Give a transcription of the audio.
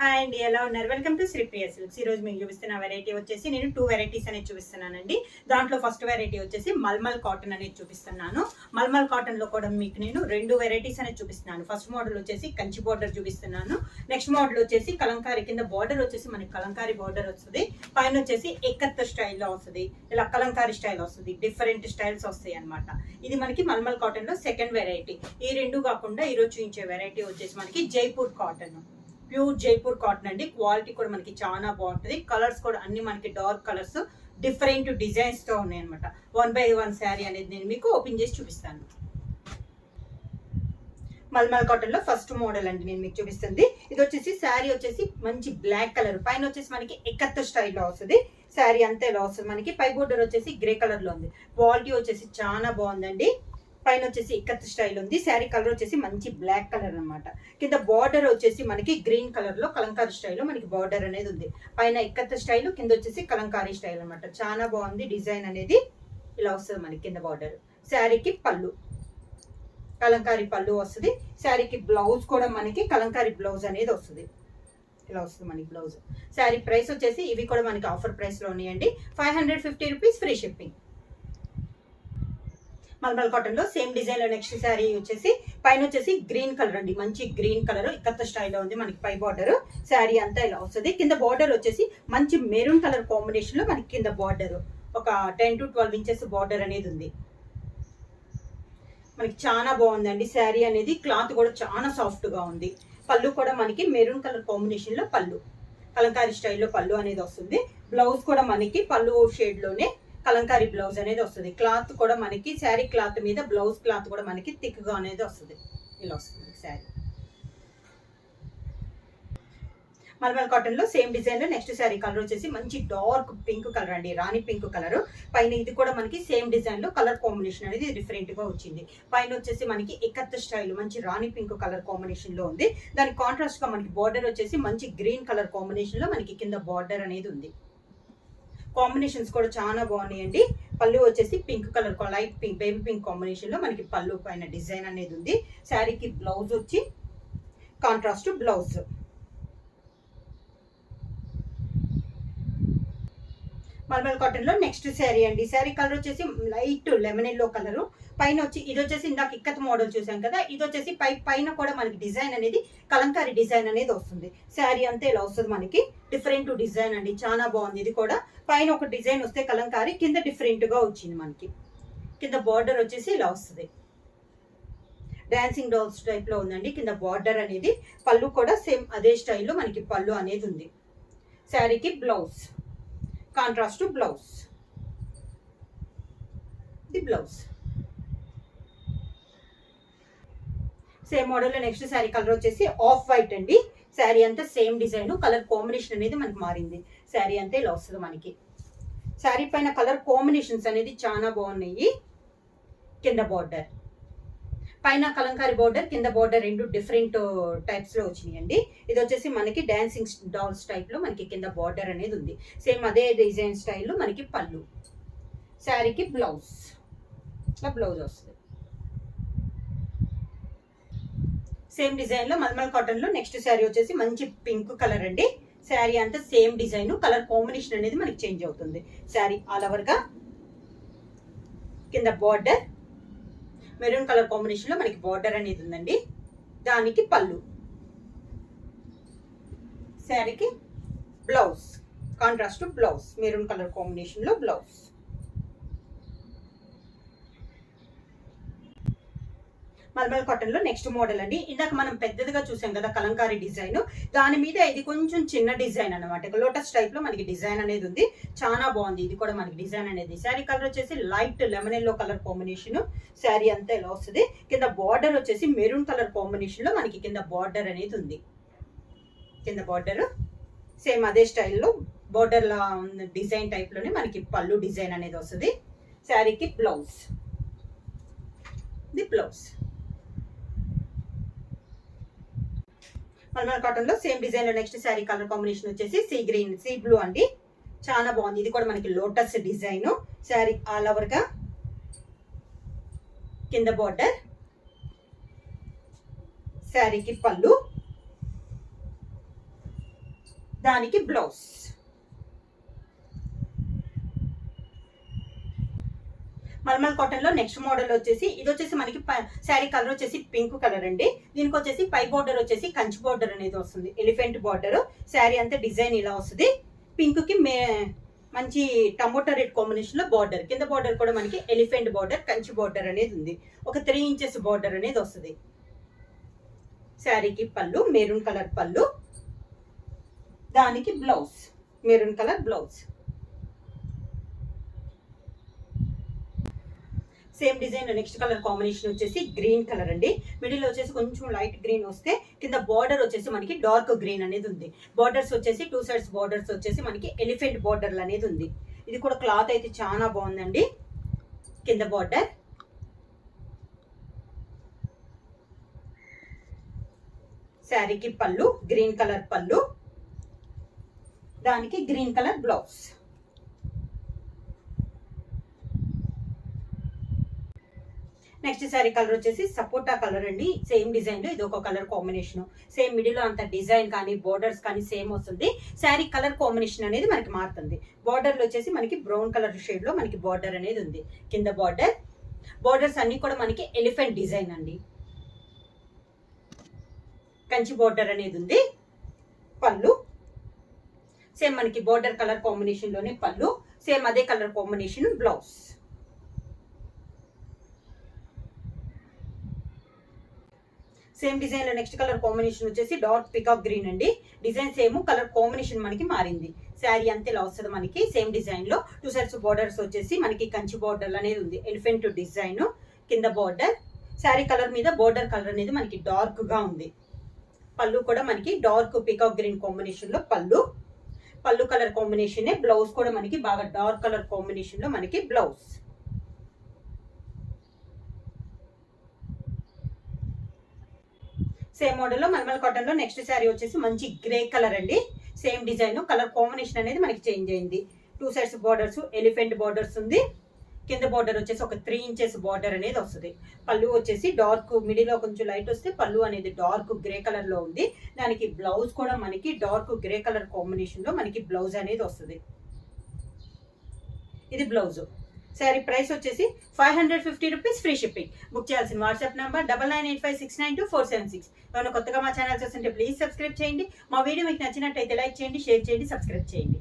Hi అండి, ఎలా ఉన్నారు? Welcome to Sripriya silks. ఈ రోజు మీకు చూపిస్తున్న వెరైటీ వచ్చేసి నేను 2 వెరైటీస్ అనేది చూపిస్తున్నానండి. దాంట్లో ఫస్ట్ వెరైటీ వచ్చేసి మల్మల్ కాటన్ అనేది చూపిస్తున్నాను. మల్మల్ కాటన్ లో కూడా మీకు నేను 2 వెరైటీస్ అనేది చూపిస్తున్నాను. ఫస్ట్ మోడల్ వచ్చేసి కంచి బార్డర్ చూపిస్తున్నాను. నెక్స్ట్ మోడల్ వచ్చేసి కలంకారీ, కింద బార్డర్ వచ్చేసి మనకి కలంకారీ బార్డర్ వస్తుంది, పైన వచ్చేసి ఎక్కత్ స్టైల్లో వస్తుంది, ఇలా కలంకారీ స్టైల్ వస్తుంది, డిఫరెంట్ స్టైల్స్ వస్తాయి అనమాట. ఇది మనకి మల్మల్ కాటన్ లో సెకండ్ వెరైటీ. ఈ రెండు కాకుండా ఈరోజు చూపించే వెరైటీ వచ్చేసి మనకి Jaipur cotton, pure Jaipur cotton అండి. క్వాలిటీ కూడా మనకి చాలా బాగుంటుంది. కలర్స్ కూడా అన్ని మనకి డార్క్ కలర్స్, డిఫరెంట్ డిజైన్స్ తో ఉన్నాయి అనమాట. 1/1 శారీ అనేది నేను మీకు ఓపెన్ చేసి చూపిస్తాను. మల్మల్ కాటన్ లో ఫస్ట్ మోడల్ అండి నేను మీకు చూపిస్తుంది. ఇది వచ్చేసి శారీ వచ్చేసి మంచి బ్లాక్ కలర్, పైన వచ్చేసి మనకి ఎక్కత్ స్టైల్లో వస్తుంది. శారీ అంతా ఇలా వస్తుంది. మనకి పై బోర్డర్ వచ్చేసి గ్రే కలర్ లో ఉంది. క్వాలిటీ వచ్చేసి చాలా బాగుందండి. పైన వచ్చేసి ఇక్కత్ స్టైల్ ఉంది. శారీ కలర్ వచ్చేసి మంచి బ్లాక్ కలర్ అనమాట. కింద బార్డర్ వచ్చేసి మనకి గ్రీన్ కలర్ లో కలంకారీ స్టైల్ లో మనకి బార్డర్ అనేది ఉంది. పైన ఇక్కత్ స్టైల్, కింద వచ్చేసి కలంకారీ స్టైల్ అనమాట. చాలా బాగుంది. డిజైన్ అనేది ఇలా వస్తుంది మనకి. కింద బార్డర్, శారీకి పళ్ళు, కలంకారీ పళ్ళు వస్తుంది. శారీకి బ్లౌజ్ కూడా మనకి కలంకారీ బ్లౌజ్ అనేది వస్తుంది. ఇలా వస్తుంది మనకి బ్లౌజ్. శారీ ప్రైస్ వచ్చేసి ఇవి కూడా మనకి ఆఫర్ ప్రైస్ లో ఉన్నాయండి. 550 rupees, free shipping. Malmal cotton లో సేమ్ డిజైన్ లో నెక్స్ట్ శారీ వచ్చేసి పైన వచ్చేసి గ్రీన్ కలర్ అండి, మంచి గ్రీన్ కలర్ ఇక్కత్త స్టైల్లో ఉంది మనకి. పై బార్డర్, శారీ అంతా ఇలా వస్తుంది. కింద బార్డర్ వచ్చేసి మంచి మెరూన్ కలర్ కాంబినేషన్ లో మనకి కింద బార్డర్ ఒక 10 to 12 ఇంచెస్ బార్డర్ అనేది ఉంది. మనకి చాలా బాగుందండి శారీ అనేది. క్లాత్ కూడా చాలా సాఫ్ట్ గా ఉంది. పళ్ళు కూడా మనకి మెరూన్ కలర్ కాంబినేషన్ లో పళ్ళు, కలంకారీ స్టైల్లో పళ్ళు అనేది వస్తుంది. బ్లౌజ్ కూడా మనకి పళ్ళు షేడ్ లోనే కలంకారీ బ్లౌజ్ అనేది వస్తుంది. క్లాత్ కూడా మనకి శారీ క్లాత్ మీద బ్లౌజ్ క్లాత్ కూడా మనకి థిక్ గా అనేది వస్తుంది. ఇలా వస్తుంది శారీ. మల్మల్ కాటన్ లో సేమ్ డిజైన్ లో నెక్స్ట్ శారీ కలర్ వచ్చేసి మంచి డార్క్ పింక్ కలర్ అండి, రాణి పింక్ కలర్. పైన ఇది కూడా మనకి సేమ్ డిజైన్ లో కలర్ కాంబినేషన్ అనేది డిఫరెంట్ గా వచ్చింది. పైన వచ్చేసి మనకి ఎక్కత్ స్టైల్ మంచి రాణి పింక్ కలర్ కాంబినేషన్ లో ఉంది. దానికి కాంట్రాస్ట్ గా మనకి బార్డర్ వచ్చేసి మంచి గ్రీన్ కలర్ కాంబినేషన్ లో మనకి కింద బార్డర్ అనేది ఉంది. కాంబినేషన్స్ కూడా చాలా బాగున్నాయండి. పళ్ళు వచ్చేసి pink colour, light pink, baby pink combination లో మనకి పళ్ళు పైన డిజైన్ అనేది ఉంది. శారీకి బ్లౌజ్ వచ్చి కాంట్రాస్ట్ బ్లౌజ్. మల్మల్ కాటన్ లో నెక్స్ట్ శారీ అండి. శారీ కలర్ వచ్చేసి లైట్ లెమన్ ఎల్లో కలర్. పైన వచ్చి ఇది వచ్చేసి ఇందాక ఇక్కత్ మోడల్ చూసాం కదా, ఇది వచ్చేసి పైన కూడా మనకి డిజైన్ అనేది కలంకారీ డిజైన్ అనేది వస్తుంది. శారీ అంతా ఇలా వస్తుంది మనకి. డిఫరెంట్ డిజైన్ అండి, చాలా బాగుంది. ఇది కూడా పైన ఒక డిజైన్ వస్తే కలంకారీ, కింద డిఫరెంట్ గా వచ్చింది మనకి. కింద బార్డర్ వచ్చేసి ఇలా వస్తుంది, డాన్సింగ్ డాల్స్ టైప్ లో ఉందండి కింద బార్డర్ అనేది. పళ్ళు కూడా సేమ్ అదే స్టైల్లో మనకి పళ్ళు అనేది ఉంది. శారీకి blouse contrast blouse, the blouse. Same model next sari colour వచ్చేసి ఆఫ్ వైట్ అండి. శారీ అంతా సేమ్ డిజైన్, కలర్ కాంబినేషన్ అనేది మనకి మారింది. శారీ అంతా ఇలా వస్తుంది మనకి. శారీ పైన కలర్ కాంబినేషన్స్ అనేది చాలా బాగున్నాయి. కింద బార్డర్, పైన కలంకారీ బార్డర్, కింద బార్డర్ రెండు డిఫరెంట్ టైప్స్ లో వచ్చినాయండి. ఇది వచ్చేసి మనకి డాన్సింగ్ డాల్స్ టైప్ లో మనకి కింద బార్డర్ అనేది ఉంది. సేమ్ అదే డిజైన్ స్టైల్లో మనకి పళ్ళు. శారీకి బ్లౌజ్, ఇలా బ్లౌజ్ వస్తుంది. సేమ్ డిజైన్ లో మల్మల్ కాటన్ లో నెక్స్ట్ శారీ వచ్చేసి మంచి పింక్ కలర్ అండి. శారీ అంతా సేమ్ డిజైన్, కలర్ కాంబినేషన్ అనేది మనకి చేంజ్ అవుతుంది. శారీ ఆల్ ఓవర్ గా కింద బార్డర్ మెరూన్ కలర్ కాంబినేషన్ లో మనకి బార్డర్ అనేది ఉందండి. దానికి పళ్ళు, శారీకి blouse contrast blouse, maroon colour combination లో బ్లౌజ్. మల్మల్ కాటన్ లో నెక్స్ట్ మోడల్ అండి. ఇందాక మనం పెద్దదిగా చూసాం కదా కలంకారీ డిజైన్, దాని మీద ఇది కొంచెం చిన్న డిజైన్ అనమాట. లోటస్ టైప్ లో మనకి డిజైన్ అనేది ఉంది. చాలా బాగుంది. ఇది కూడా మనకి డిజైన్ అనేది. శారీ కలర్ వచ్చేసి light lemon yellow colour combination. Sari అంతా ఇలా వస్తుంది. కింద బార్డర్ వచ్చేసి మెరూన్ కలర్ కాంబినేషన్ లో మనకి కింద బార్డర్ అనేది ఉంది. కింద బార్డర్ సేమ్ అదే స్టైల్లో బార్డర్ లా డిజైన్ టైప్ లోనే మనకి పళ్ళు డిజైన్ అనేది వస్తుంది. శారీకి blouse, the blouse. Malmal cotton లో సేమ్ డిజైన్ లో నెక్స్ట్ శారీ కలర్ కాంబినేషన్ వచ్చేసి సీ గ్రీన్, సీ బ్లూ అండి. చాలా బాగుంది. ఇది కూడా మనకి lotus design. Sari all over గా కింద బార్డర్, శారీకి పళ్ళు, దానికి బ్లౌజ్. మల్మల్ కాటన్ లో నెక్స్ట్ మోడల్ వచ్చేసి ఇది వచ్చేసి మనకి శారీ కలర్ వచ్చేసి పింక్ కలర్ అండి. దీనికి వచ్చేసి పై బోర్డర్ వచ్చేసి కంచి బోర్డర్ అనేది వస్తుంది, ఎలిఫెంట్ బోర్డర్. శారీ అంతా డిజైన్ ఇలా వస్తుంది. పింక్ కి మంచి టమోటా రెడ్ కాంబినేషన్ లో బార్డర్, కింద బార్డర్ కూడా మనకి ఎలిఫెంట్ బార్డర్ కంచి బార్డర్ అనేది ఉంది. ఒక 3 ఇంచెస్ బార్డర్ అనేది వస్తుంది. శారీకి పళ్ళు మెరూన్ కలర్ పళ్ళు, దానికి blouse maroon colour blouse. Same design next colour combination వచ్చేసి గ్రీన్ కలర్ అండి. మిడిల్ వచ్చేసి కొంచెం లైట్ గ్రీన్ వస్తే కింద బార్డర్ వచ్చేసి మనకి డార్క్ గ్రీన్ అనేది ఉంది. బార్డర్స్ వచ్చేసి 2 సైడ్స్ బార్డర్స్ వచ్చేసి మనకి ఎలిఫెంట్ బార్డర్ అనేది ఉంది. ఇది కూడా క్లాత్ అయితే చాలా బాగుందండి. కింద బార్డర్, శారీకి పళ్ళు గ్రీన్ కలర్ పళ్ళు, దానికి green colour blouse. Next sari colour వచ్చేసి సపోటా కలర్ అండి. సేమ్ డిజైన్ లో ఇది ఒక కలర్ కాంబినేషన్. సేమ్ మిడిల్ లో అంత డిజైన్ కానీ బోర్డర్స్ కానీ సేమ్ వస్తుంది. శారీ కలర్ కాంబినేషన్ అనేది మనకి మారుతుంది. బార్డర్ లో వచ్చేసి మనకి బ్రౌన్ కలర్ షేడ్ లో మనకి బార్డర్ అనేది ఉంది. కింద బార్డర్, బార్డర్స్ అన్ని కూడా మనకి ఎలిఫెంట్ డిజైన్ అండి. కంచి బార్డర్ అనేది ఉంది. పళ్ళు సేమ్ మనకి బార్డర్ కలర్ కాంబినేషన్ లోనే పళ్ళు, సేమ్ అదే colour combination blouse. Same design లో నెక్స్ట్ కలర్ కాంబినేషన్ వచ్చేసి డార్క్ పికాక్ గ్రీన్ అండి. డిజైన్ సేమ్, కలర్ కాంబినేషన్ మనకి మారింది. శారీ అంతే ఇలా వస్తుంది మనకి. సేమ్ డిజైన్ లో 2 సైడ్స్ బార్డర్స్ వచ్చేసి మనకి కంచి బార్డర్ అనేది ఉంది, ఎలిఫెంట్ డిజైన్. కింద బార్డర్, శారీ కలర్ మీద బార్డర్ కలర్ అనేది మనకి డార్క్ గా ఉంది. పళ్ళు కూడా మనకి డార్క్ పికాక్ గ్రీన్ కాంబినేషన్ లో పళ్ళు, పళ్ళు కలర్ కాంబినేషన్. బ్లౌజ్ కూడా మనకి బాగా డార్క్ కలర్ కాంబినేషన్ లో మనకి బ్లౌజ్. సేమ్ మోడల్ లో మల్మల్ కాటన్ లో నెక్స్ట్ శారీ వచ్చేసి మంచి గ్రే కలర్ అండి. సేమ్ డిజైన్, కలర్ కాంబినేషన్ అనేది మనకి చేంజ్ అయింది. 2 సైడ్స్ బార్డర్స్ ఎలిఫెంట్ బార్డర్స్ ఉంది. కింద బార్డర్ వచ్చేసి ఒక 3 ఇంచెస్ బార్డర్ అనేది వస్తుంది. పళ్ళు వచ్చేసి డార్క్, మిడిల్ లో కొంచెం లైట్ వస్తే పళ్ళు అనేది డార్క్ గ్రే కలర్ లో ఉంది. దానికి బ్లౌజ్ కూడా మనకి డార్క్ గ్రే కలర్ కాంబినేషన్ లో మనకి బ్లౌజ్ అనేది వస్తుంది. ఇది బ్లౌజ్. శారీ ప్రైస్ వచ్చేసి 550 రూపీస్, ఫ్రీ షిప్పింగ్. బుక్ చేయాల్సిన వాట్సాప్ నంబర్ 9985692476. ఎవరైనా కొత్తగా మా ఛానల్ చూస్తుంటే ప్లీజ్ సబ్స్క్రైబ్ చేయండి. మా వీడియో మీకు నచ్చినట్టయితే లైక్ చేయండి, షేర్ చేయండి, సబ్స్క్రైబ్ చేయండి.